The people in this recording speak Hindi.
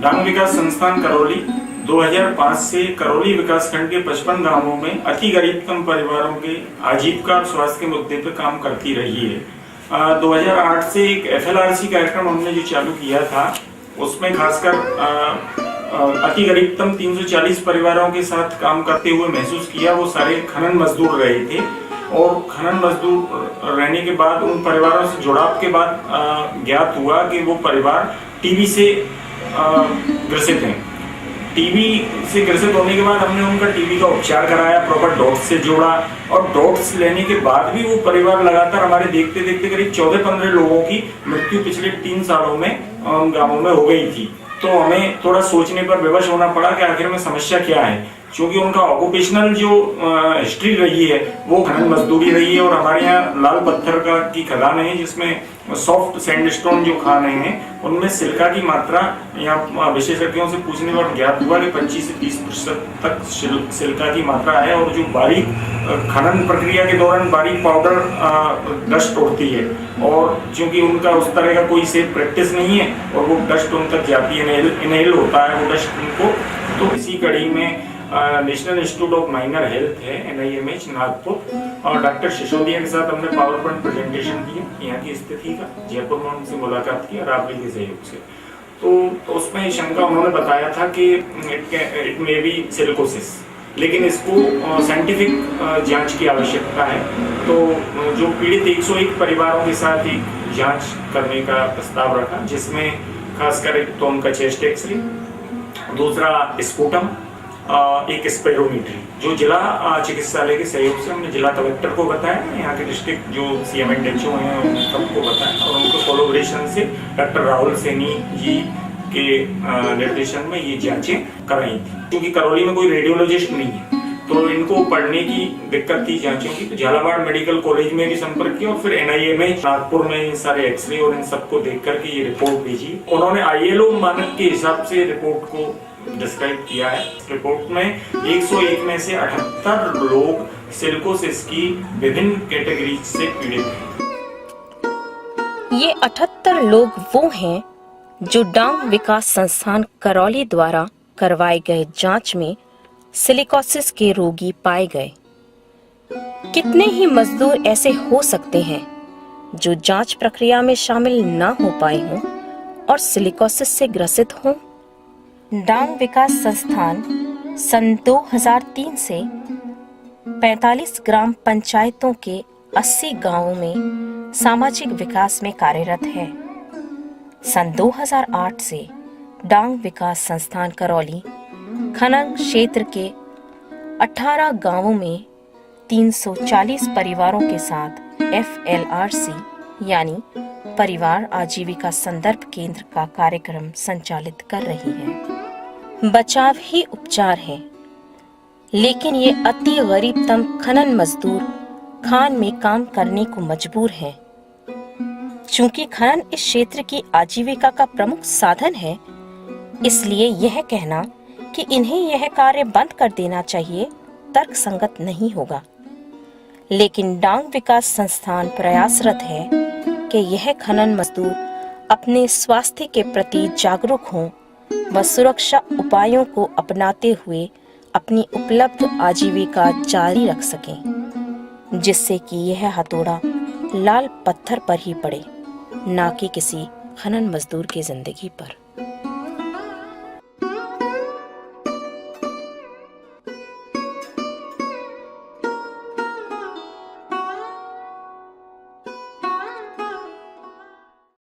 डांग विकास संस्थान करौली 2005 से करौली विकासखंड के 55 गांवों में अति गरीबतम परिवारों के आजीविका और स्वास्थ्य के मुद्दे पर काम करती रही है। 2008 से एक FLRC कार्यक्रम हमने जो चालू किया था, उसमें खासकर अति गरीबतम 340 परिवारों के साथ काम करते हुए महसूस किया। वो सारे खनन मजदूर रहे थे और खनन मजदूर रहने के बाद उन परिवारों से जुड़ाव के बाद ज्ञात हुआ कि वो परिवार टीबी से ग्रसित हैं। टीबी से ग्रसित होने के बाद हमने उनका टीबी का उपचार कराया, प्रॉपर डॉट्स से जोड़ा और डॉट्स लेने के बाद भी वो परिवार लगातार हमारे देखते देखते करीब 14-15 लोगों की मृत्यु पिछले 3 सालों में गांवों में हो गई थी। तो हमें थोड़ा सोचने पर विवश होना पड़ा कि आखिर में समस्या क्या है, क्योंकि उनका ऑक्यूपेशनल जो हिस्ट्री रही है वो खनन मजदूरी रही है और हमारे यहाँ लाल पत्थर की खदानें हैं जिसमें सॉफ्ट सैंडस्टोन जो खाने हैं उनमें सिलिका की मात्रा, यहाँ विशेषज्ञों से पूछने पर ज्ञात हुआ कि 25 से 30% तक सिलिका की मात्रा है और जो बारीक खनन प्रक्रिया के दौरान बारीक पाउडर डस्ट उड़ती है और क्योंकि उनका उस तरह का कोई सेफ प्रैक्टिस नहीं है और वो डस्ट उन तक जाती है, इनहेल होता है वो डस्ट उनको। तो इसी कड़ी में national institute of minor health है NIMH नागपुर और डॉक्टर सिसोदिया के साथ हमने पावर पॉइंट प्रेजेंटेशन किया यहाँ की स्थिति का। जयपुर में उनसे मुलाकात की राबड़ी के सहयोग से। तो उसमें शंका उन्होंने बताया था कि इट मे बी सिलिकोसिस, लेकिन इसको साइंटिफिक जांच की आवश्यकता है। तो जो पीड़ित 101 परिवारों के साथ एक जांच करने का प्रस्ताव रखा, जिसमें खासकर एक तो उनका चेस्ट एक्सरे, दूसरा स्पूटम, एक स्पेरोमीट्री, जो जिला चिकित्सालय के सहयोग से हमने जिला कलेक्टर को बताया, यहाँ के डिस्ट्रिक्ट जो CMHO हैं उन सबको बताया और उनको कोलैबोरेशन से डॉक्टर राहुल सैनी जी के निर्देशन में ये जांचें कराई थी। क्योंकि करौली में कोई रेडियोलॉजिस्ट नहीं है तो इनको पढ़ने की दिक्कत थी जांचों की, तो झालावाड़ मेडिकल कॉलेज में भी संपर्क किया और फिर NIMH नागपुर में इन सारे एक्सरे और इन सबको देख करके ये रिपोर्ट भेजी। उन्होंने ILO मानक के हिसाब से रिपोर्ट को डिस्क्राइब किया है। रिपोर्ट में 101 में से 78 लोग सिलिकोसिस की विभिन्न कैटेगरी से पीड़ित हैं। ये 78 लोग वो हैं जो डांग विकास संस्थान करौली द्वारा करवाए गए जांच में सिलिकोसिस के रोगी पाए गए। कितने ही मजदूर ऐसे हो सकते हैं जो जांच प्रक्रिया में शामिल न हो पाए हों और सिलिकोसिस से ग्रसित हों। डांग विकास संस्थान सन 2003 से 45 ग्राम पंचायतों के 80 गांवों में सामाजिक विकास में कार्यरत है। सन 2008 से डांग विकास संस्थान करौली खनन क्षेत्र के 18 गांवों में 340 परिवारों के साथ FLRC यानी परिवार आजीविका संदर्भ केंद्र का कार्यक्रम संचालित कर रही है। बचाव ही उपचार है, लेकिन ये अति गरीबतम खनन मजदूर खान में काम करने को मजबूर हैं। चूंकि खनन इस क्षेत्र की आजीविका का प्रमुख साधन है, इसलिए यह कहना कि इन्हें यह कार्य बंद कर देना चाहिए तर्कसंगत नहीं होगा। लेकिन डांग विकास संस्थान प्रयासरत है कि यह खनन मजदूर अपने स्वास्थ्य के प्रति जागरूक हों व सुरक्षा उपायों को अपनाते हुए अपनी उपलब्ध आजीविका जारी रख सकें, जिससे कि यह हथौड़ा लाल पत्थर पर ही पड़े, ना कि किसी खनन मजदूर की जिंदगी पर।